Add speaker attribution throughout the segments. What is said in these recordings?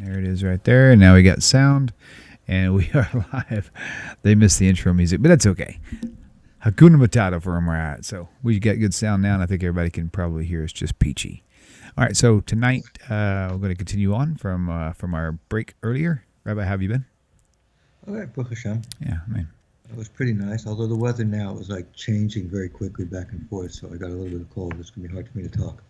Speaker 1: There it is right there. And now we got sound, and we are live. They missed the intro music, but that's okay. Hakuna Matata for where we're at. So we got good sound now, and I think everybody can probably hear us just peachy. All right, so tonight we're going to continue on from our break earlier. Rabbi, how have you been?
Speaker 2: All right, Baruch Hashem.
Speaker 1: Yeah, man.
Speaker 2: It was pretty nice, although the weather now is like changing very quickly back and forth, so I got a little bit of cold. It's going to be hard for me to talk.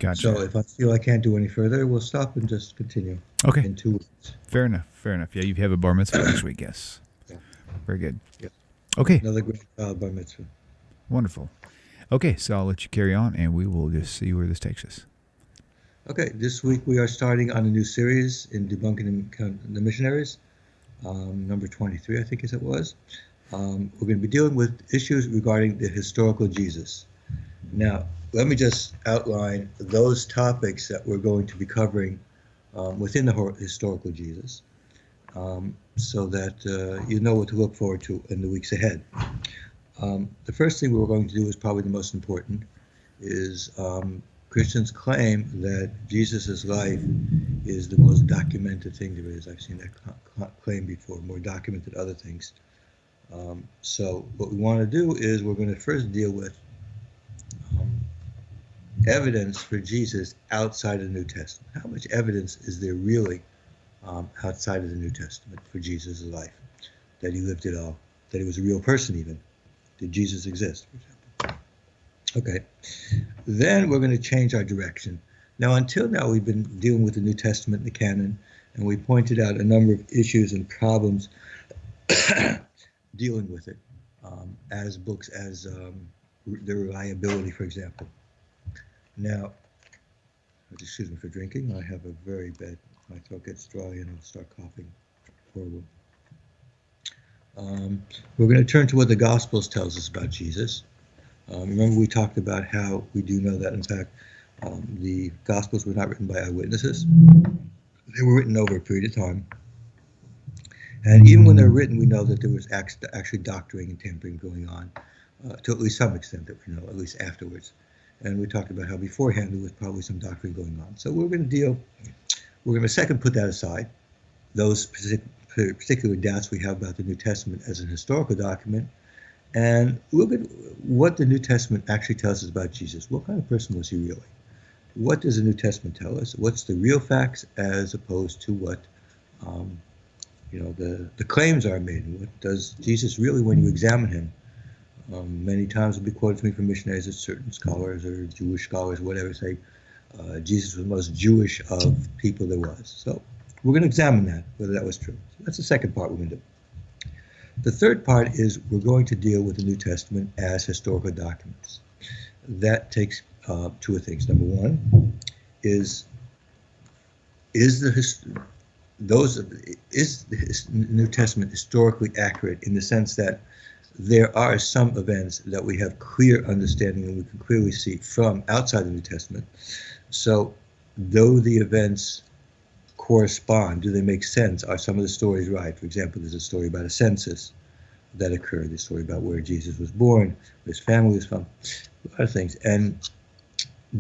Speaker 1: Gotcha.
Speaker 2: So if I feel I can't do any further, we'll stop and just continue.
Speaker 1: Okay.
Speaker 2: In 2 weeks.
Speaker 1: Fair enough. Yeah, you have a bar mitzvah next week, yes.
Speaker 2: Yeah.
Speaker 1: Very good.
Speaker 2: Yeah.
Speaker 1: Okay.
Speaker 2: Another great bar mitzvah.
Speaker 1: Wonderful. Okay, so I'll let you carry on, and we will just see where this takes us.
Speaker 2: Okay, this week we are starting on a new series in debunking the missionaries, number 23, I think as it was. We're going to be dealing with issues regarding the historical Jesus. Now, let me just outline those topics that we're going to be covering within the historical Jesus, so that you know what to look forward to in the weeks ahead. The first thing we're going to do is probably the most important, is Christians claim that Jesus' life is the most documented thing there is. I've seen that claim before, more documented other things. So what we want to do is we're going to first deal with evidence for Jesus outside of the New Testament. How much evidence is there really outside of the New Testament for Jesus' life? That he lived it all, that he was a real person even. Did Jesus exist, for example? Okay. Then we're going to change our direction. Now, until now, we've been dealing with the New Testament and the canon, and we pointed out a number of issues and problems dealing with it, as books, as the reliability, for example. Now, excuse me for drinking. I have a very bad, my throat gets dry and I'll start coughing. Horrible. We're going to turn to what the Gospels tells us about Jesus. Remember we talked about how we do know that, in fact, the Gospels were not written by eyewitnesses. They were written over a period of time. And even when they're written, we know that there was actually doctoring and tampering going on, to at least some extent that we know, at least afterwards. And we talked about how beforehand there was probably some doctrine going on. So we're going to second put that aside, those particular doubts we have about the New Testament as an historical document, and look at what the New Testament actually tells us about Jesus. What kind of person was he really? What does the New Testament tell us? What's the real facts as opposed to what the claims are made? And what does Jesus really, when you examine him, many times will be quoted to me from missionaries that certain scholars or Jewish scholars, whatever, say Jesus was the most Jewish of people there was. So we're going to examine that, whether that was true. So that's the second part we're going to do. The third part is we're going to deal with the New Testament as historical documents. That takes two things. Number one is the New Testament historically accurate in the sense that there are some events that we have clear understanding and we can clearly see from outside the New Testament. So though the events correspond, do they make sense? Are some of the stories right? For example, there's a story about a census that occurred, a story about where Jesus was born, where his family was from, a lot of things. And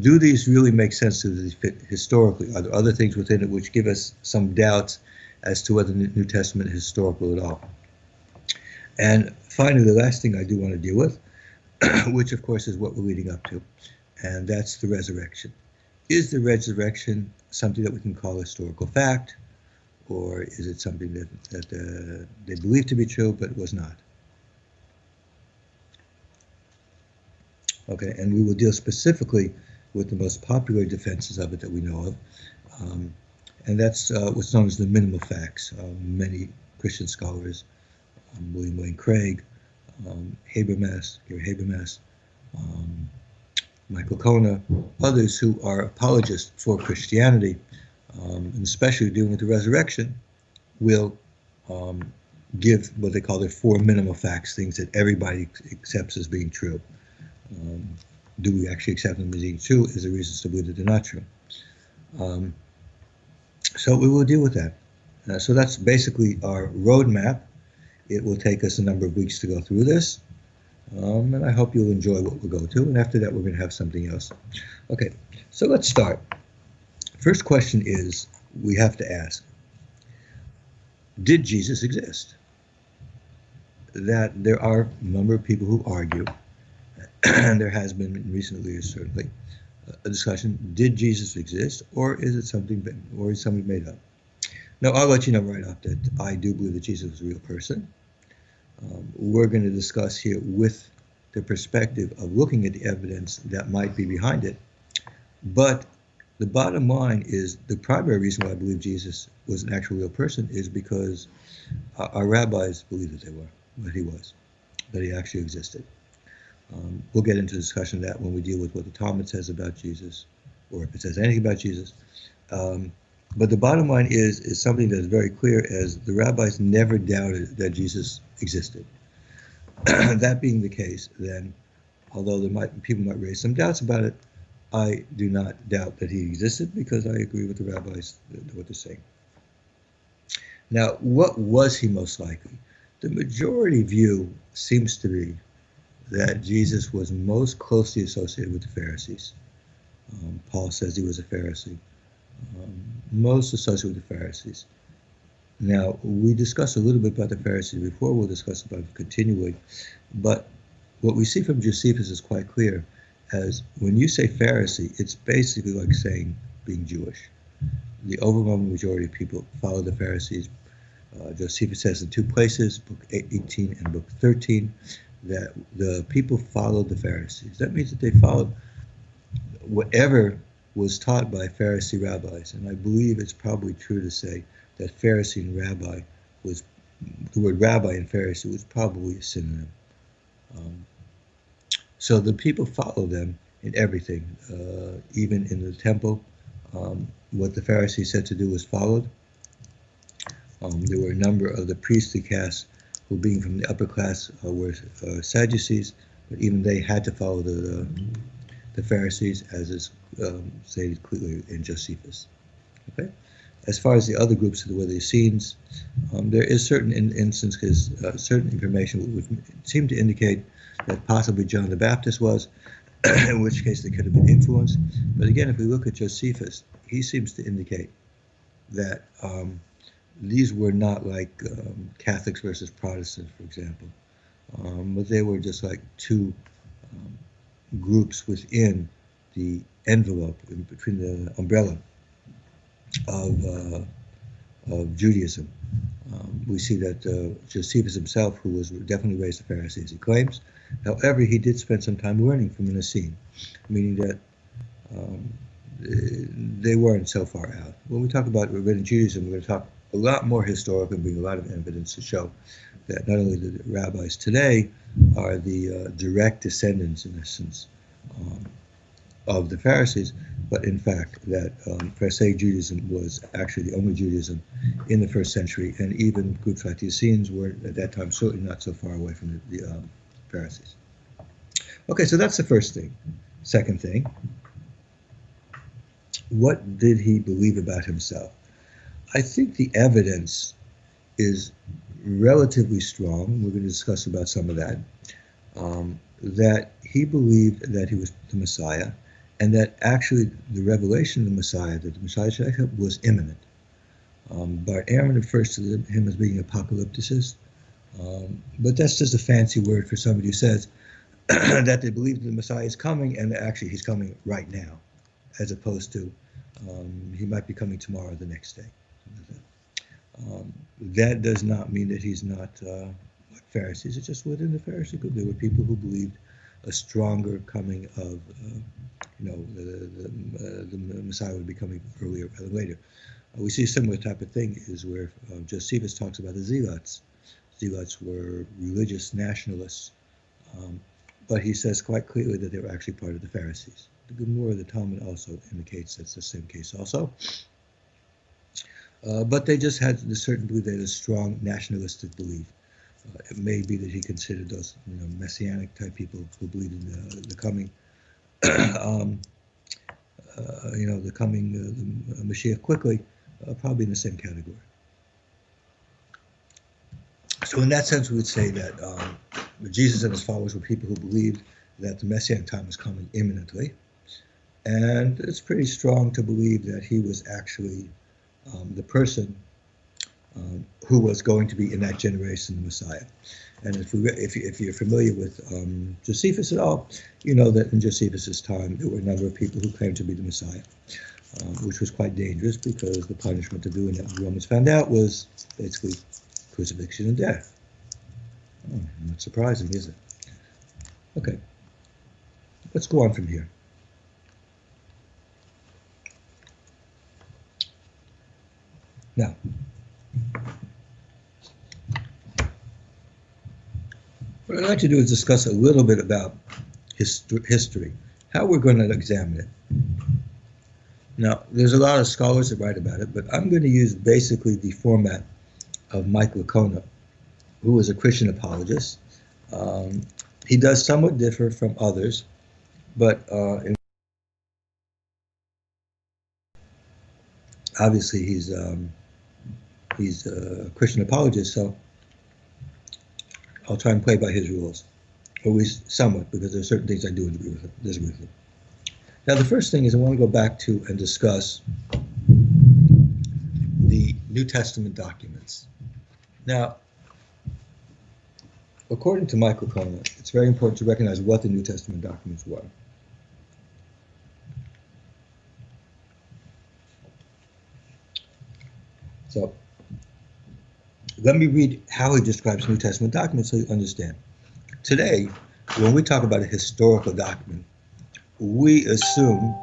Speaker 2: do these really make sense? Do these fit historically? Are there other things within it which give us some doubts as to whether the New Testament is historical at all? And finally, the last thing I do want to deal with, which of course is what we're leading up to, and that's the resurrection. Is the resurrection something that we can call a historical fact, or is it something that they believe to be true but was not? Okay, and we will deal specifically with the most popular defenses of it that we know of, and that's what's known as the minimal facts. Many Christian scholars, William Lane Craig, Gary Habermas, Michael Kona, others who are apologists for Christianity, and especially dealing with the resurrection, will give what they call their four minimal facts, things that everybody accepts as being true. Do we actually accept them as being true? Is there reasons to believe that they're not true? So we will deal with that. So that's basically our roadmap. It will take us a number of weeks to go through this, and I hope you'll enjoy what we'll go to. And after that, we're going to have something else. Okay, so let's start. First question is, we have to ask, did Jesus exist? That there are a number of people who argue, and there has been in recent years certainly, a discussion, did Jesus exist, or is it something, or is something made up? Now, I'll let you know right off that I do believe that Jesus was a real person. We're going to discuss here with the perspective of looking at the evidence that might be behind it. But the bottom line is the primary reason why I believe Jesus was an actual real person is because our rabbis believed that he was, that he actually existed. We'll get into a discussion of that when we deal with what the Talmud says about Jesus, or if it says anything about Jesus. But the bottom line is something that is very clear, as the rabbis never doubted that Jesus existed. That being the case, then, although people might raise some doubts about it, I do not doubt that he existed, because I agree with the rabbis, what they're saying. Now, what was he most likely? The majority view seems to be that Jesus was most closely associated with the Pharisees. Paul says he was a Pharisee. Most associated with the Pharisees. Now, we discussed a little bit about the Pharisees before. We'll discuss about it continually. But what we see from Josephus is quite clear, as when you say Pharisee, it's basically like saying being Jewish. The overwhelming majority of people follow the Pharisees. Josephus says in two places, book 18 and book 13, that the people followed the Pharisees. That means that they followed whatever was taught by Pharisee rabbis. And I believe it's probably true to say that Pharisee and rabbi was, the word rabbi and Pharisee was probably a synonym. So the people followed them in everything, even in the temple. What the Pharisees said to do was followed. There were a number of the priestly castes who, being from the upper class, were Sadducees, but even they had to follow the Pharisees, as is stated clearly in Josephus. Okay. As far as the other groups of the Essenes, there is certain instances, certain information which seem to indicate that possibly John the Baptist was, in which case they could have been influenced. But again, if we look at Josephus, he seems to indicate that these were not like Catholics versus Protestants, for example, but they were just like two groups within the envelope, between the umbrella of Judaism. We see that Josephus himself, who was definitely raised a Pharisee, as he claims. However, he did spend some time learning from an Essene, meaning that they weren't so far out. When we talk about rabbinic Judaism, we're going to talk a lot more historically and bring a lot of evidence to show that not only the rabbis today are the direct descendants, in essence, of the Pharisees, but in fact that Pharisaic Judaism was actually the only Judaism in the first century, and even groups like the Essenes were at that time certainly not so far away from the Pharisees. Okay, so that's the first thing. Second thing, what did he believe about himself? I think the evidence is relatively strong. We're going to discuss about some of that. That he believed that he was the Messiah, and that actually the revelation of the Messiah, that the Messiah was imminent. Bart Ehrman refers to him as being an apocalypticist, but that's just a fancy word for somebody who says that they believe the Messiah is coming, and actually he's coming right now, as opposed to he might be coming tomorrow or the next day. That does not mean that he's not like Pharisees. It's just within the Pharisee group there were people who believed a stronger coming of, the Messiah would be coming earlier rather than later. We see a similar type of thing is where Josephus talks about the Zealots. Zealots were religious nationalists, but he says quite clearly that they were actually part of the Pharisees. The Gemara, the Talmud also indicates that's the same case also. But they just had a certain belief, they had a strong nationalistic belief. It may be that he considered those, messianic type people who believed in the coming, the Mashiach quickly, probably in the same category. So in that sense, we would say that Jesus and his followers were people who believed that the Messianic time was coming imminently, and it's pretty strong to believe that he was actually the person who was going to be in that generation the Messiah. And if you're familiar with Josephus at all, you know that in Josephus's time there were a number of people who claimed to be the Messiah, which was quite dangerous because the punishment of doing that, the Romans found out, was basically crucifixion and death. Oh, not surprising, is it? Okay, let's go on from here. Now, what I'd like to do is discuss a little bit about history, how we're going to examine it. Now, there's a lot of scholars that write about it, but I'm going to use basically the format of Mike Licona, who is a Christian apologist. He does somewhat differ from others, but obviously he's a Christian apologist, so I'll try and play by his rules, or at least somewhat, because there are certain things I do disagree with him. Now, the first thing is I want to go back to and discuss the New Testament documents. Now, according to Michael Cohen, it's very important to recognize what the New Testament documents were. So, let me read how he describes New Testament documents so you understand. Today, when we talk about a historical document, we assume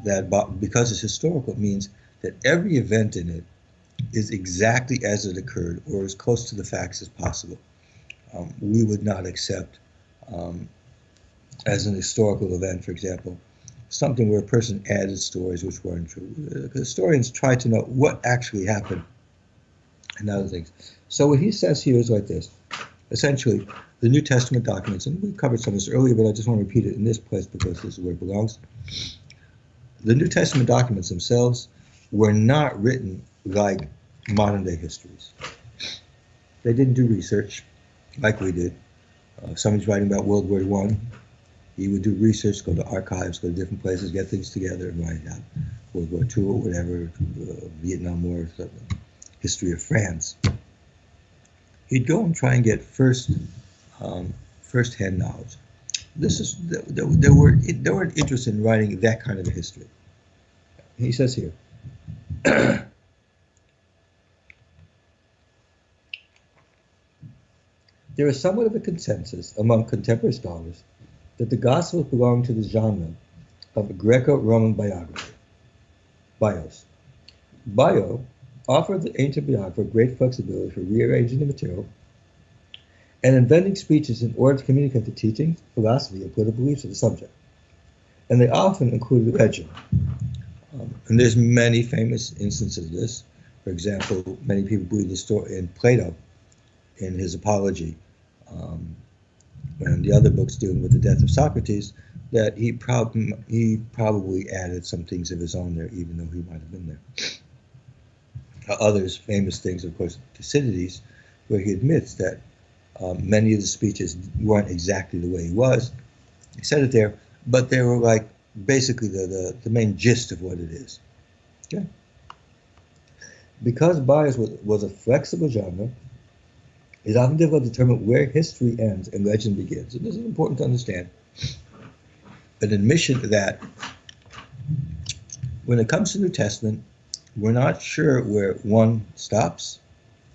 Speaker 2: that because it's historical, it means that every event in it is exactly as it occurred or as close to the facts as possible. We would not accept, as an historical event, for example, something where a person added stories which weren't true. Historians try to know what actually happened and other things. So what he says here is like this. Essentially, the New Testament documents, and we covered some of this earlier, but I just want to repeat it in this place because this is where it belongs. The New Testament documents themselves were not written like modern-day histories. They didn't do research like we did. Somebody's writing about World War I. He would do research, go to archives, go to different places, get things together, and write out World War II or whatever, Vietnam War, history of France. He'd go and try and get first-hand knowledge. They weren't interested in writing that kind of a history. He says here, there is somewhat of a consensus among contemporary scholars that the Gospels belong to the genre of Greco-Roman biography. Bios. Bio offered the ancient biographer great flexibility for rearranging the material and inventing speeches in order to communicate the teachings, philosophy, and political beliefs of the subject. And they often included legend. And there's many famous instances of this. For example, many people believe the story in Plato, in his Apology, and the other books dealing with the death of Socrates, that he probably added some things of his own there, even though he might have been there. Others, famous things, of course, Thucydides, where he admits that many of the speeches weren't exactly the way he was. He said it there, but they were like basically the main gist of what it is. Okay? Because bias was a flexible genre, it's often difficult to determine where history ends and legend begins. And this is important to understand. An admission that when it comes to New Testament, we're not sure where one stops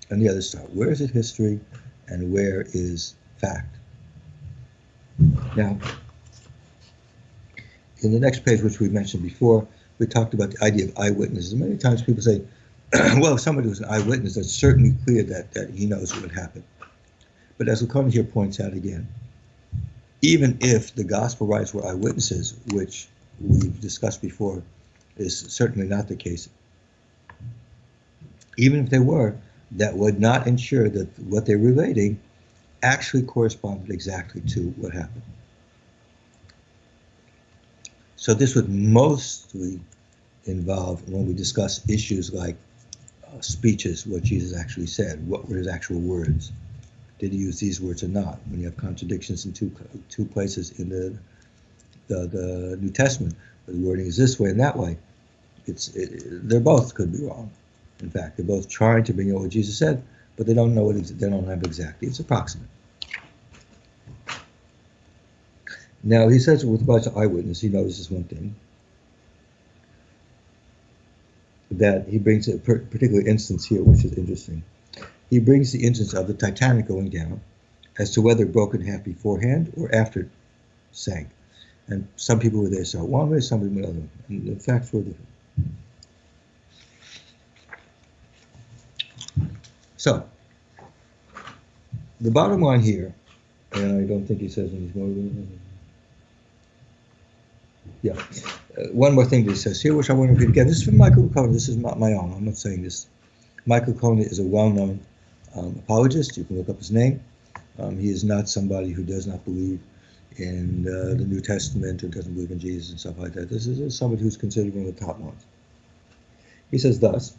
Speaker 2: and the other starts. Where is it history and where is fact? Now, in the next page, which we mentioned before, we talked about the idea of eyewitnesses. And many times people say, well, if somebody was an eyewitness, that's certainly clear that he knows what happened. But as Licona here points out again, even if the gospel writers were eyewitnesses, which we've discussed before is certainly not the case, even if they were, that would not ensure that what they're relating actually corresponded exactly to what happened. So this would mostly involve, when we discuss issues like speeches, what Jesus actually said, what were his actual words, did he use these words or not? When you have contradictions in two places in the New Testament, where the wording is this way and that way, they both could be wrong. In fact, they're both trying to bring out what Jesus said, but they don't know what they don't have exactly. It's approximate. Now, he says with regards to eyewitness, he notices one thing, that he brings a particular instance here, which is interesting. He brings the instance of the Titanic going down as to whether it broke in half beforehand or after it sank. And some people were there saw it one way, some people were the other. And the facts were different. So, the bottom line here, and I don't think he says anything more. One more thing that he says here, which I want to read again. This is from Michael Cohen. This is not my own. I'm not saying this. Michael Cohen is a well-known apologist. You can look up his name. He is not somebody who does not believe in the New Testament or doesn't believe in Jesus and stuff like that. This is somebody who's considered one of the top ones. He says thus,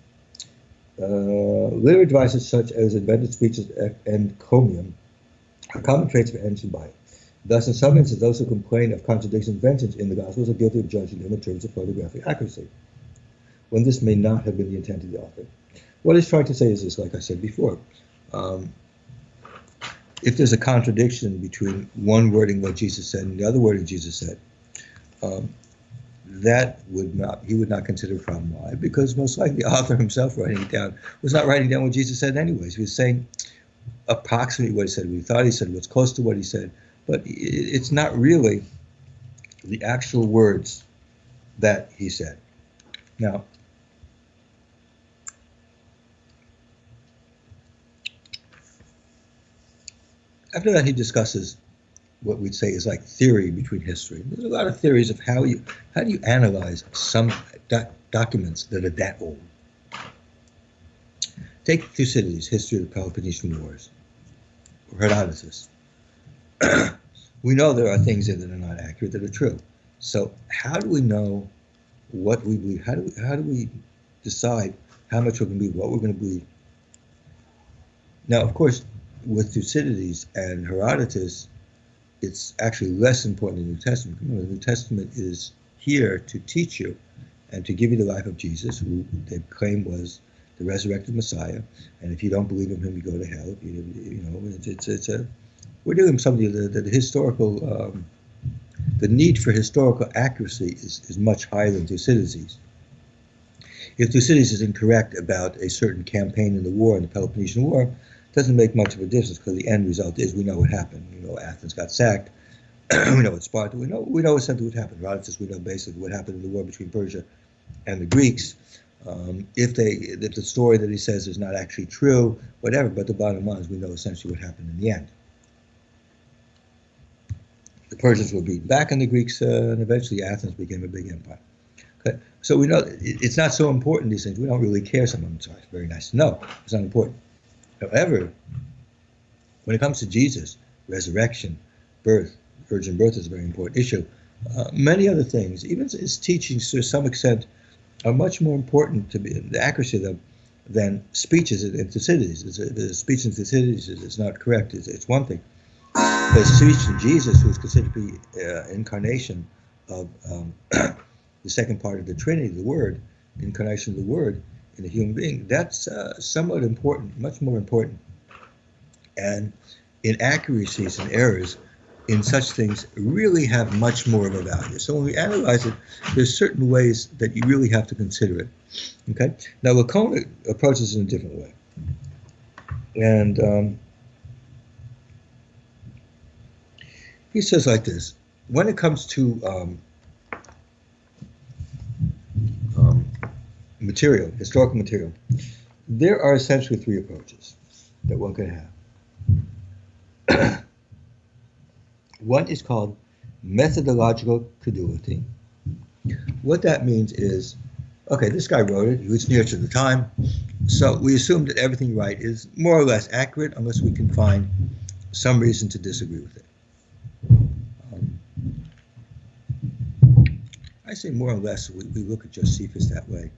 Speaker 2: literary devices such as invented speeches and encomium are common traits of ancient Bible. Thus, in some instances, those who complain of contradictions and inventions in the Gospels are guilty of judging them in terms of photographic accuracy, when this may not have been the intent of the author. What he's trying to say is this, like I said before. If there's a contradiction between one wording what Jesus said and the other wording Jesus said, he would not consider a problem. Why? Because most likely the author himself writing it down was not writing down what Jesus said anyways. He was saying approximately what he said, what he thought he said, what's close to what he said, but it's not really the actual words that he said. Now, after that, he discusses what we'd say is like theory between history. There's a lot of theories of how do you analyze some documents that are that old. Take Thucydides' History of the Peloponnesian Wars, or Herodotus. We know there are things there that are not accurate, that are true. So how do we know what we believe? How do we decide how much we're going to believe, what we're going to believe? Now, of course, with Thucydides and Herodotus, it's actually less important than the New Testament. Remember, the New Testament is here to teach you and to give you the life of Jesus, who they claim was the resurrected Messiah. And if you don't believe in him, you go to hell. We're doing something the historical, the need for historical accuracy is much higher than Thucydides'. If Thucydides is incorrect about a certain campaign in the war, in the Peloponnesian War, it doesn't make much of a difference, because the end result is we know what happened. We know Athens got sacked. We know what Sparta. We know essentially what happened. Herodotus, we know basically what happened in the war between Persia and the Greeks. If the story that he says is not actually true, whatever, but the bottom line is we know essentially what happened in the end. The Persians were beaten back, and the Greeks, and eventually Athens became a big empire. Okay? So we know it's not so important, these things. We don't really care. Some of them, it's very nice to know. It's not important. However, when it comes to Jesus, resurrection, birth, virgin birth is a very important issue. Many other things, even his teachings to some extent, are much more important to the accuracy of them than speeches in Thucydides. The speech in Thucydides is not correct. It's one thing. The speech in Jesus, who is considered to be incarnation of the second part of the Trinity, the Word, incarnation of the Word in a human being, that's somewhat important, much more important. And inaccuracies and errors in such things really have much more of a value. So when we analyze it, there's certain ways that you really have to consider it. Okay? Now, Lacona approaches it in a different way. And he says like this: when it comes to material, historical material, there are essentially three approaches that one can have. One is called methodological credulity. What that means is, okay, this guy wrote it, he was near to the time, so we assume that everything right is more or less accurate unless we can find some reason to disagree with it. I say more or less, we look at Josephus that way.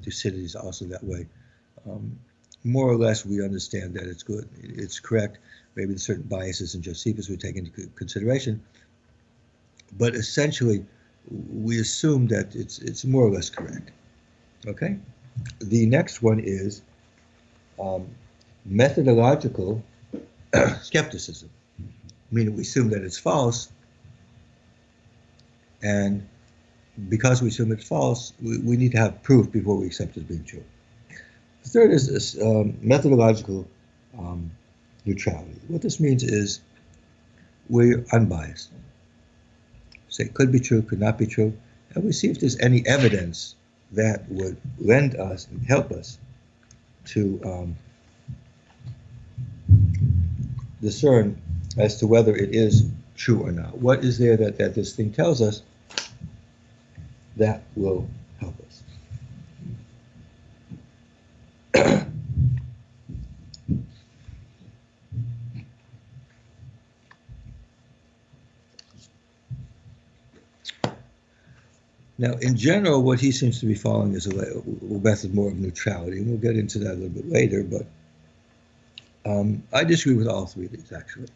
Speaker 2: Thucydides also that way. More or less, we understand that it's good, it's correct. Maybe certain biases in Josephus we take into consideration, but essentially, we assume that it's more or less correct. Okay. The next one is methodological skepticism, meaning we assume that it's false, and because we assume it's false, we need to have proof before we accept it as being true. The third is this, methodological neutrality. What this means is we're unbiased. Say it could be true, could not be true, and we see if there's any evidence that would lend us and help us to discern as to whether it is true or not. What is there that this thing tells us that will help us? Now, in general, what he seems to be following is a method more of neutrality, and we'll get into that a little bit later, but I disagree with all three of these, actually.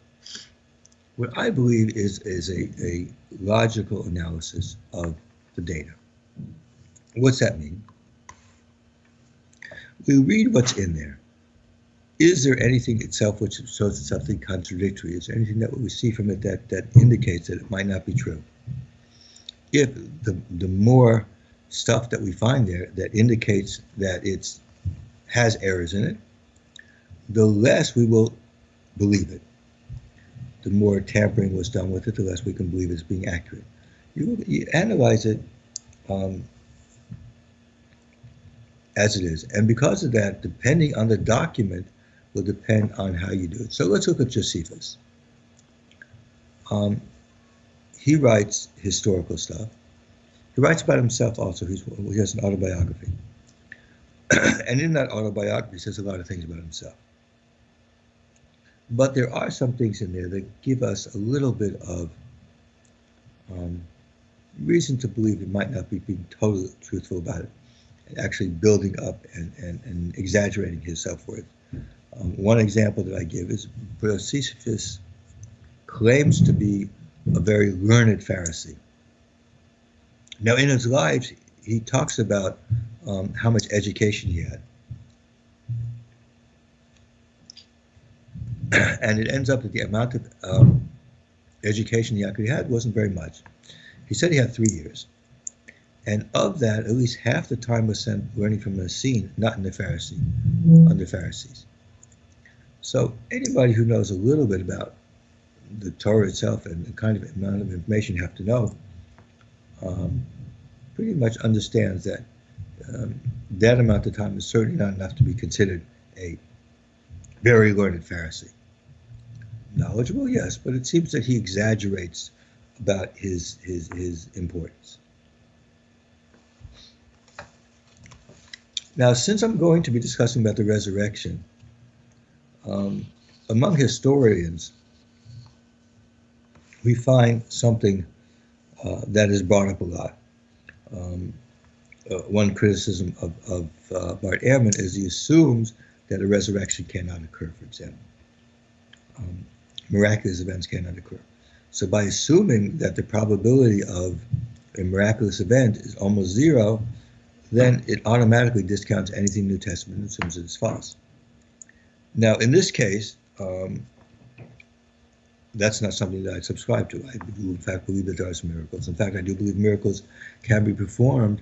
Speaker 2: What I believe is a logical analysis of the data. What's that mean? We read what's in there. Is there anything itself which shows something contradictory? Is there anything that we see from it that indicates that it might not be true? If the more stuff that we find there that indicates that it has errors in it, the less we will believe it. The more tampering was done with it, the less we can believe it's being accurate. You analyze it as it is. And because of that, depending on the document, will depend on how you do it. So let's look at Josephus. He writes historical stuff. He writes about himself also. He has an autobiography. And in that autobiography, he says a lot of things about himself. But there are some things in there that give us a little bit of reason to believe it might not be being totally truthful about it, and actually building up and exaggerating his self-worth. One example that I give is Josephus claims to be a very learned Pharisee. Now, in his lives, he talks about how much education he had. And it ends up that the amount of education he actually had wasn't very much. He said he had 3 years. And of that, at least half the time was spent learning from a scene, not in the Pharisee, under Pharisees. So anybody who knows a little bit about the Torah itself and the kind of amount of information you have to know pretty much understands that that amount of time is certainly not enough to be considered a very learned Pharisee. Knowledgeable, yes, but it seems that he exaggerates about his importance. Now, since I'm going to be discussing about the resurrection, among historians, we find something that is brought up a lot. One criticism of Bart Ehrman is he assumes that a resurrection cannot occur, for example. Miraculous events cannot occur. So by assuming that the probability of a miraculous event is almost zero, then it automatically discounts anything in the New Testament and assumes that it's false. Now, in this case, that's not something that I subscribe to. I do, in fact, believe that there are some miracles. In fact, I do believe miracles can be performed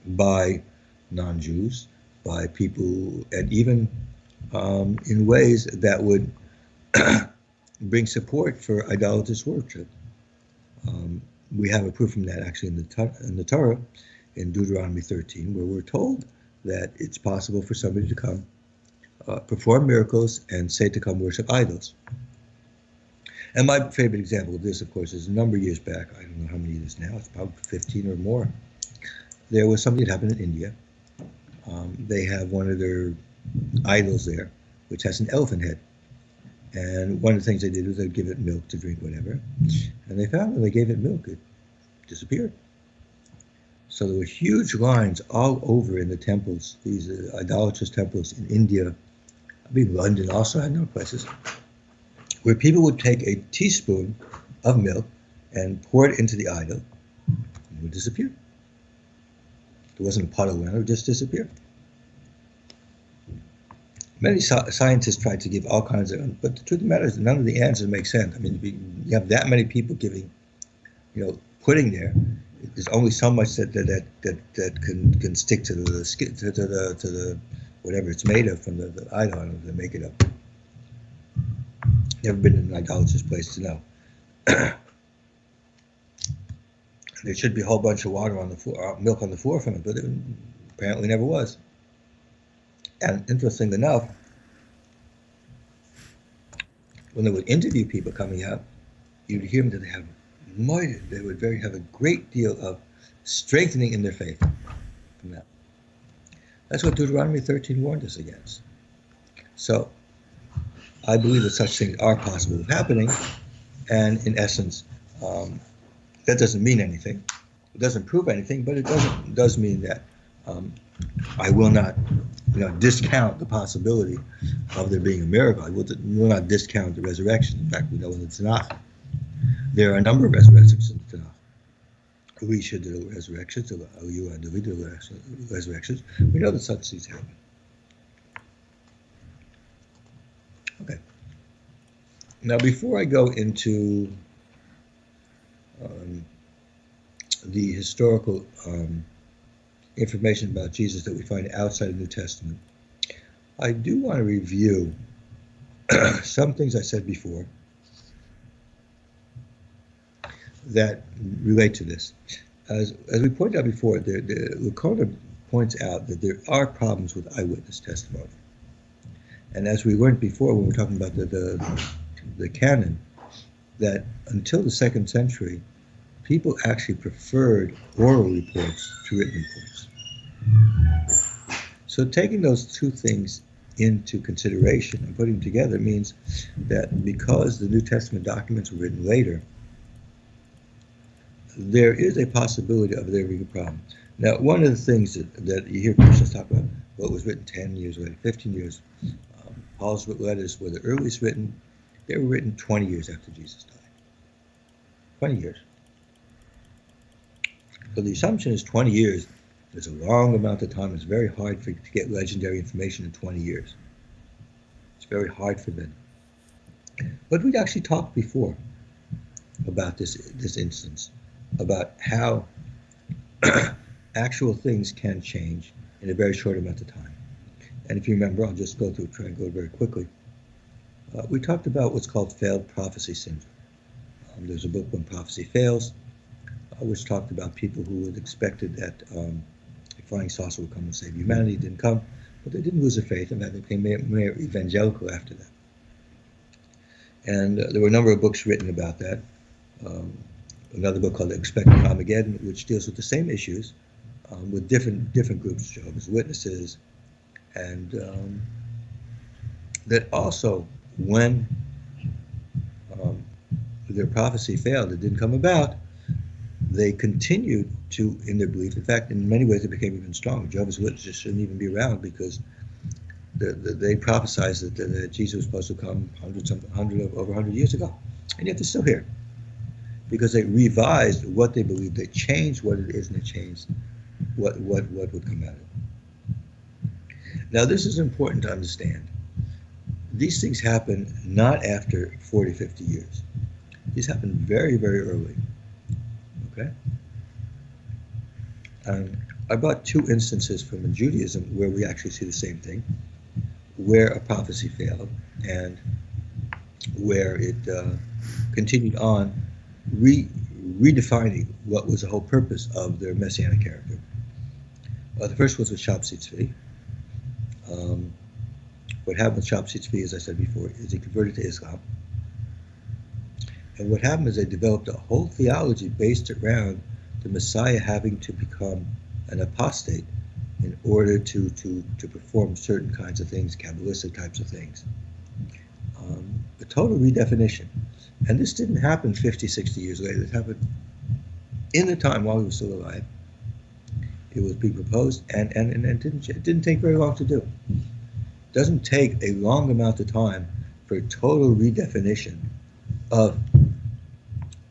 Speaker 2: by non-Jews, by people, and even in ways that would bring support for idolatrous worship. We have a proof from that actually in the Torah, in Deuteronomy 13, where we're told that it's possible for somebody to come perform miracles and say to come worship idols. And my favorite example of this, of course, is a number of years back. I don't know how many years now. It's probably 15 or more. There was something that happened in India. They have one of their idols there, which has an elephant head. And one of the things they did was they'd give it milk to drink, whatever. And they found when they gave it milk, it disappeared. So there were huge lines all over in the temples, these idolatrous temples in India. I mean, London also had no places, where people would take a teaspoon of milk and pour it into the idol, and it would disappear. There wasn't a pot of land, it would just disappear. Many scientists tried to give all kinds of, but the truth of the matter is none of the answers make sense. I mean, you have that many people giving, putting there. There's only so much that can stick to the whatever it's made of from the iodine to make it up. Never been in an idolatrous place to know. There should be a whole bunch of water on the floor, milk on the floor from it, but it apparently never was. And interesting enough, when they would interview people coming out, you'd hear them that they would have a great deal of strengthening in their faith from that. That's what Deuteronomy 13 warned us against. So I believe that such things are possible of happening, and in essence, that doesn't mean anything. It doesn't prove anything, but it does mean that I will not discount the possibility of there being a miracle. I will not discount the resurrection. In fact, we know in the Tanakh there are a number of resurrections in the Tanakh. We should do resurrections. We do resurrections. We know that such things happen. Okay. Now, before I go into the historical information about Jesus that we find outside the New Testament, I do want to review some things I said before that relate to this. As we pointed out before, Lakota points out that there are problems with eyewitness testimony. And as we learned before when we were talking about the canon, that until the 2nd century, people actually preferred oral reports to written reports. So taking those two things into consideration and putting them together means that because the New Testament documents were written later, there is a possibility of there being a problem. Now, one of the things that you hear Christians talk about, what was written 10 years later, 15 years, Paul's letters were the earliest written. They were written 20 years after Jesus died. 20 years. So the assumption is 20 years is a long amount of time. It's very hard to get legendary information in 20 years. It's very hard for them. But we'd actually talked before about this instance, about how actual things can change in a very short amount of time. And if you remember, I'll just try and go very quickly. We talked about what's called failed prophecy syndrome. There's a book, When Prophecy Fails, which talked about people who had expected that a flying saucer would come and save humanity. It didn't come, but they didn't lose their faith, and that they became more evangelical after that. And there were a number of books written about that. Another book called Expecting Armageddon, which deals with the same issues with different groups, Jehovah's Witnesses, and that also when their prophecy failed, it didn't come about, they continued to in their belief. In fact, in many ways, it became even stronger. Jehovah's Witnesses shouldn't even be around because they prophesied that Jesus was supposed to come over 100 years ago, and yet they're still here because they revised what they believed. They changed what it is, and they changed what would come out of it. Now, this is important to understand. These things happen not after 40, 50 years. These happen very, very early. Okay? I brought two instances from Judaism where we actually see the same thing, where a prophecy failed and where it continued on redefining what was the whole purpose of their messianic character. The first was with Shabtai Tzvi. What happened with Shabtai Tzvi, as I said before, is he converted to Islam. And what happened is they developed a whole theology based around the Messiah having to become an apostate in order to perform certain kinds of things, Kabbalistic types of things. A total redefinition. And this didn't happen 50, 60 years later. It happened in the time while he was still alive. It was being proposed, and it didn't take very long to do. It doesn't take a long amount of time for a total redefinition of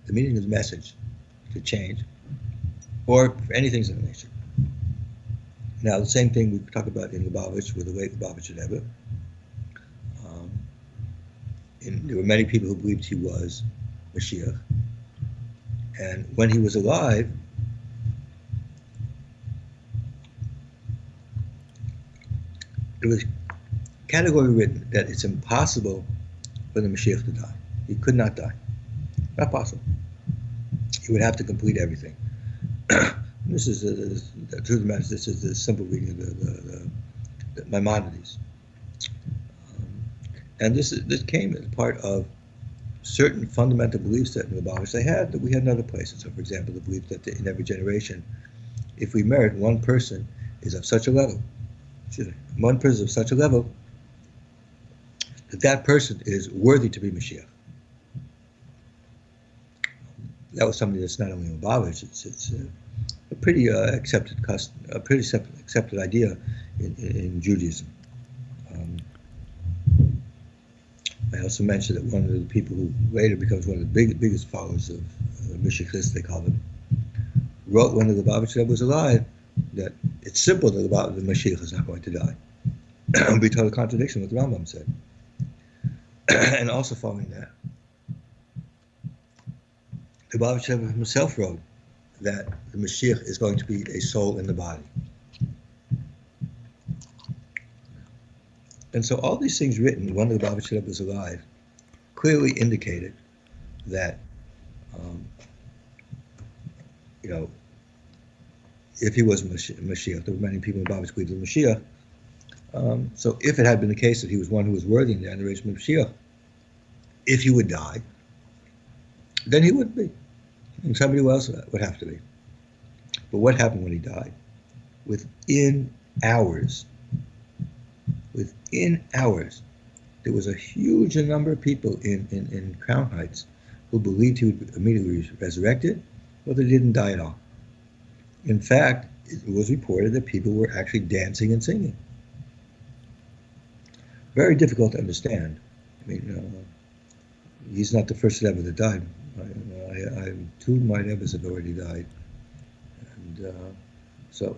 Speaker 2: the meaning of the message to change, or for anything of the nature. Now, the same thing we talk about in Lubavitch with the late Lubavitch Rebbe. There were many people who believed he was Mashiach. And when he was alive, it was categorically written that it's impossible for the Mashiach to die. He could not die. Not possible. He would have to complete everything. This is the truth of the matter. This is the simple reading of the Maimonides, and this came as part of certain fundamental beliefs that in the Lubavitch they had that we had in other places. So, for example, the belief that in every generation, if we merit one person is of such a level, one person is of such a level that that person is worthy to be Mashiach. That was something that's not only in Lubavitch, it's a pretty accepted custom, a pretty accepted idea in Judaism. I also mentioned that one of the people who later becomes one of the biggest followers of Mashiach, they call them, wrote when the Lubavitch Rebbe was alive that it's simple that the Mashiach is not going to die. It would be total contradiction with what the Rambam said. And also following that, the Lubavitch Rebbe himself wrote that the Mashiach is going to be a soul in the body. And so all these things written when the Lubavitch Rebbe was alive clearly indicated that, if he was Mashiach, there were many people in Lubavitch believed in Mashiach. So if it had been the case that he was one who was worthy in the adoration of Mashiach, if he would die, then he would be. And somebody else would have to be. But what happened when he died? Within hours, there was a huge number of people in Crown Heights who believed he would immediately be resurrected, but they didn't die at all. In fact, it was reported that people were actually dancing and singing. Very difficult to understand. I mean, he's not the first Rebbe that died. Two of my Rebbes have already died, and so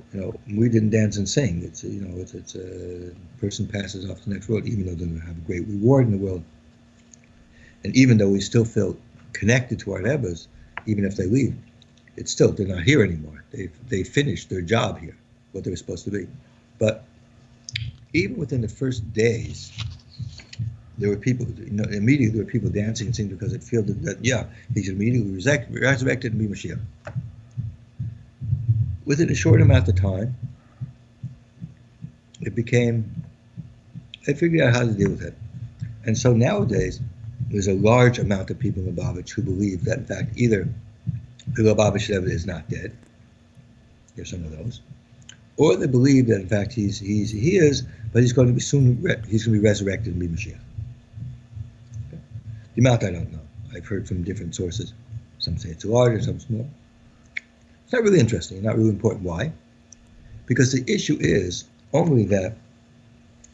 Speaker 2: we didn't dance and sing. It's a person passes off the next world, even though they don't have a great reward in the world, and even though we still feel connected to our Rebbes, even if they leave, it's still they're not here anymore. They finished their job here, what they were supposed to be. But even within the first days, there were people, immediately there were people dancing and singing because it felt that he should immediately resurrected and be Mashiach. Within a short amount of time, they figured out how to deal with it. And so nowadays, there's a large amount of people in Lubavitch who believe that, in fact, either the Lubavitch Rebbe is not dead, there's some of those, or they believe that, in fact, he is, but he's going to be resurrected and be Mashiach. The amount I don't know. I've heard from different sources. Some say it's larger, some small. It's not really interesting, not really important. Why? Because the issue is only that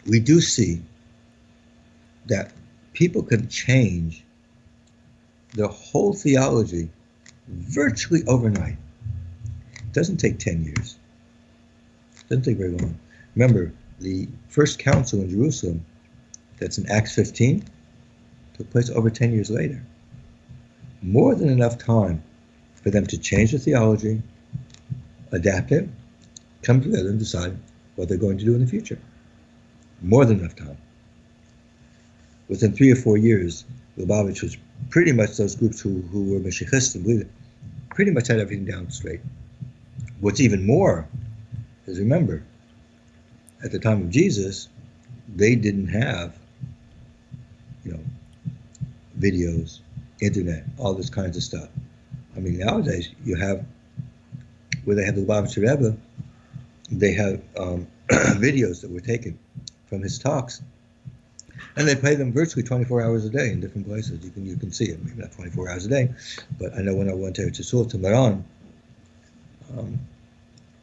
Speaker 2: we do see that people can change their whole theology virtually overnight. It doesn't take 10 years. It doesn't take very long. Remember, the first council in Jerusalem, that's in Acts 15, took place over 10 years later. More than enough time for them to change the theology, adapt it, come together and decide what they're going to do in the future. More than enough time. Within 3 or 4 years, Lubavitch was pretty much those groups who were Mashiachists and believed it, pretty much had everything down straight. What's even more is, remember, at the time of Jesus, they didn't have, videos, internet, all this kinds of stuff. I mean, nowadays you have, where they have the Lubavitcher Rebbe, they have videos that were taken from his talks, and they play them virtually 24 hours a day in different places. You can see it, maybe not 24 hours a day, but I know when I went to Eretz Yisrael to Maran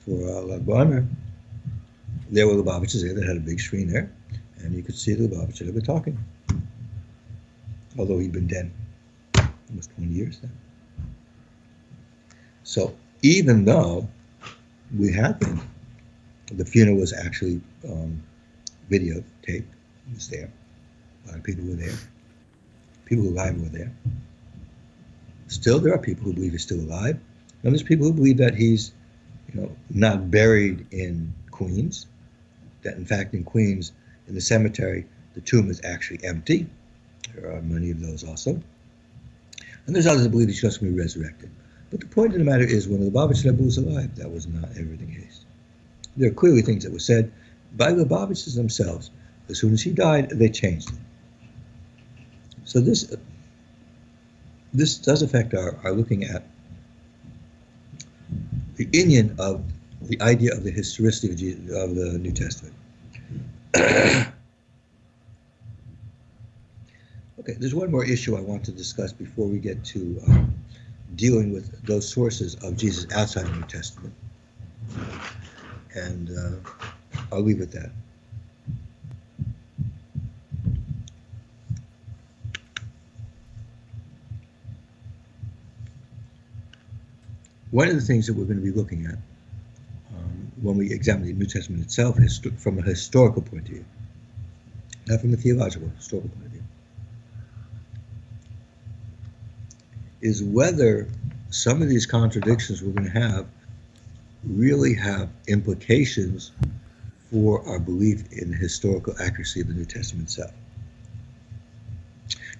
Speaker 2: for Lag BaOmer, there were Lubavitchers there that had a big screen there, and you could see the Lubavitcher Rebbe talking. Although he'd been dead almost 20 years then. So even though we have been The funeral was actually videotaped. It was there. A lot of people were there. People who were alive were there. Still, there are people who believe he's still alive. And there's people who believe that he's, not buried in Queens. That in fact, in Queens, in the cemetery, the tomb is actually empty. There are many of those also. And there's others that believe he's just going to be resurrected. But the point of the matter is, when the Lubavitcher was alive, that was not ever the case. There are clearly things that were said by the Lubavitchers themselves. As soon as he died, they changed it. So this does affect our looking at the inyan of the idea of the historicity of the New Testament. Okay, there's one more issue I want to discuss before we get to dealing with those sources of Jesus outside the New Testament. And I'll leave it at that. One of the things that we're going to be looking at when we examine the New Testament itself from a historical point of view, not from a theological, historical point of view, is whether some of these contradictions we're going to have really have implications for our belief in the historical accuracy of the New Testament itself.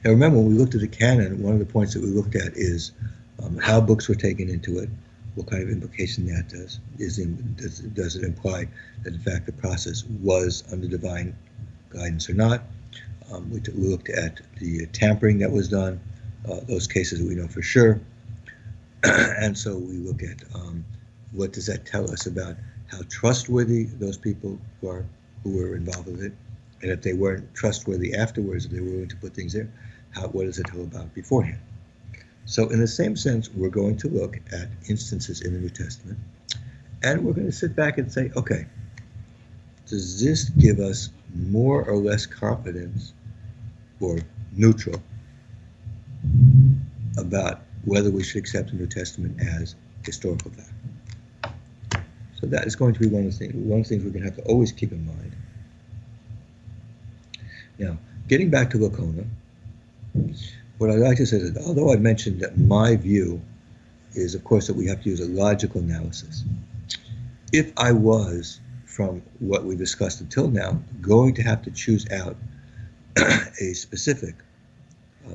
Speaker 2: Now remember, when we looked at the canon, one of the points that we looked at is how books were taken into it, what kind of implication that does. Does it imply that in fact the process was under divine guidance or not? We looked at the tampering that was done, those cases that we know for sure. And so we look at what does that tell us about how trustworthy those people were who were involved with it, and if they weren't trustworthy afterwards, if they were willing to put things there, what does it tell about beforehand? So in the same sense, we're going to look at instances in the New Testament, and we're going to sit back and say, okay, does this give us more or less confidence or neutral about whether we should accept the New Testament as historical fact? So that is going to be one of the things we're going to have to always keep in mind. Now, getting back to Lacona, what I'd like to say is that although I mentioned that my view is, of course, that we have to use a logical analysis, if I was, from what we discussed until now, going to have to choose out a specific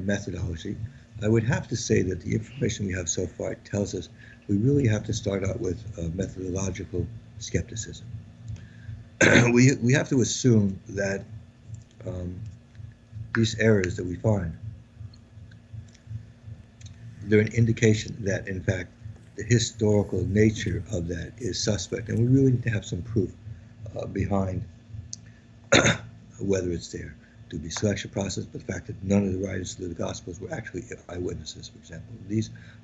Speaker 2: methodology, I would have to say that the information we have so far tells us we really have to start out with methodological skepticism. We have to assume that these errors that we find, they're an indication that, in fact, the historical nature of that is suspect, and we really need to have some proof behind whether it's there. To be selection process, but the fact that none of the writers of the Gospels were actually eyewitnesses, for example.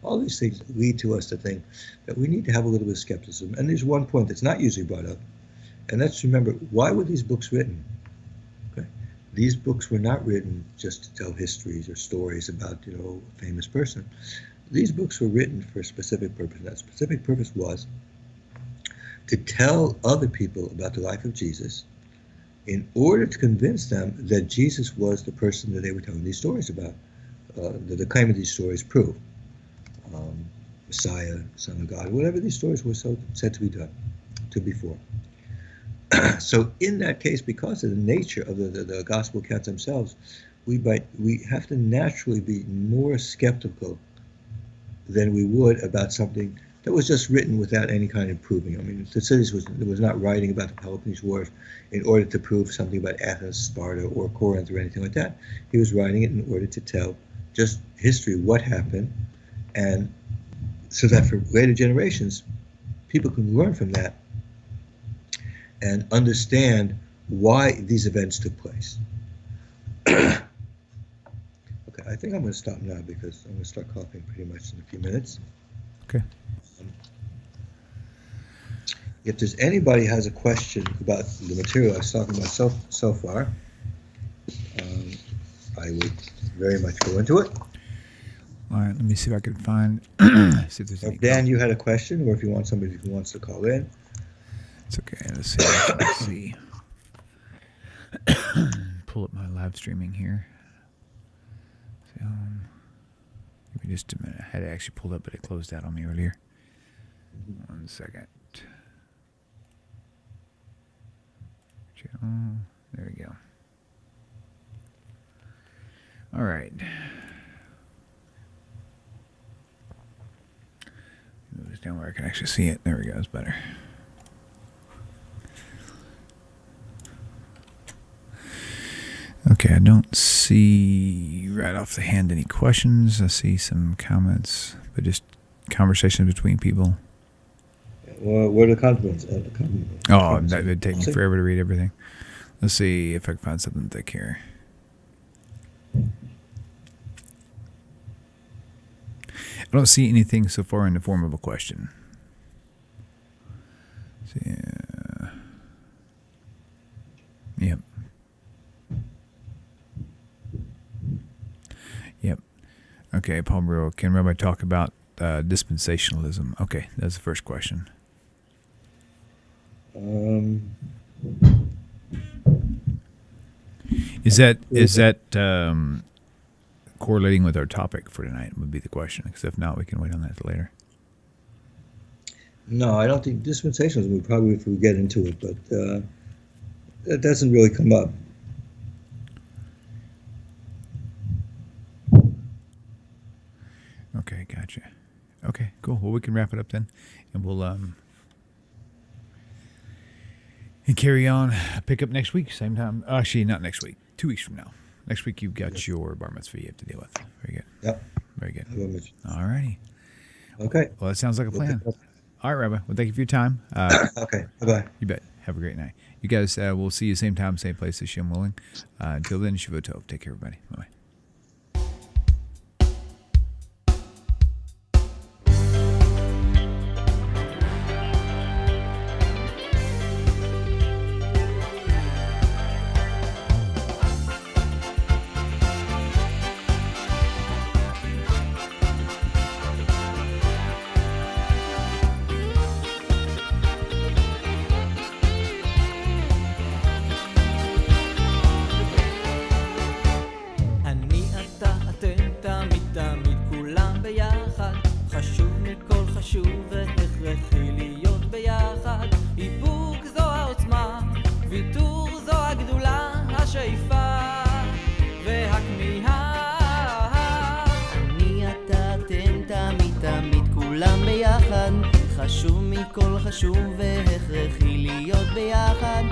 Speaker 2: All these things lead to us to think that we need to have a little bit of skepticism. And there's one point that's not usually brought up, and that's to remember, why were these books written? Okay. These books were not written just to tell histories or stories about, a famous person. These books were written for a specific purpose. And that specific purpose was to tell other people about the life of Jesus, in order to convince them that Jesus was the person that they were telling these stories about, that the claim of these stories prove. Messiah, Son of God, whatever these stories were said to be for. So in that case, because of the nature of the gospel accounts themselves, we have to naturally be more skeptical than we would about something that was just written without any kind of proving. I mean, Thucydides was not writing about the Peloponnese Wars in order to prove something about Athens, Sparta, or Corinth, or anything like that. He was writing it in order to tell just history, what happened, and so that for later generations, people can learn from that and understand why these events took place. Okay, I think I'm going to stop now because I'm going to start coughing pretty much in a few minutes.
Speaker 1: Okay.
Speaker 2: If there's anybody has a question about the material I was talking about so far, I would very much go into it.
Speaker 1: All right, let me see if I can find. See if there's any.
Speaker 2: If Dan, you had a question, or if you want somebody who wants to call in.
Speaker 1: It's okay. Let's see. Let's see. Pull up my live streaming here. So, give me just a minute. I had it actually pulled up, but it closed out on me earlier. 1 second. Channel. There we go. All right. Move this down where I can actually see it. There we go. It's better. Okay, I don't see right off the hand any questions. I see some comments, but just conversations between people.
Speaker 2: Well, what are the compliments?
Speaker 1: Oh, that would take me forever to read everything. Let's see if I can find something thick here. I don't see anything so far in the form of a question. Yep. Yep. Okay, Paul Brewer, can Rabbi talk about dispensationalism? Okay, that's the first question. Is that correlating with our topic for tonight would be the question, because if not, we can wait on that for later.
Speaker 2: No, I don't think dispensationalism would probably if we get into it, but that doesn't really come up.
Speaker 1: Okay, gotcha. Okay, cool. Well, we can wrap it up then, and we'll and carry on. Pick up next week, same time. Actually, not next week. 2 weeks from now. Next week, you've got your bar mitzvah you have to deal with. Very good.
Speaker 2: Yep.
Speaker 1: Very good. All righty.
Speaker 2: Okay.
Speaker 1: Well, that sounds like a plan. All right, Rabbi. Well, thank you for your time.
Speaker 2: Okay. Bye-bye.
Speaker 1: You bet. Have a great night. You guys, we'll see you same time, same place, Hashem willing. Until then, Shavuot Tov. Take care, everybody. Bye-bye.
Speaker 3: חשוב מכל חשוב והכרחי להיות ביחד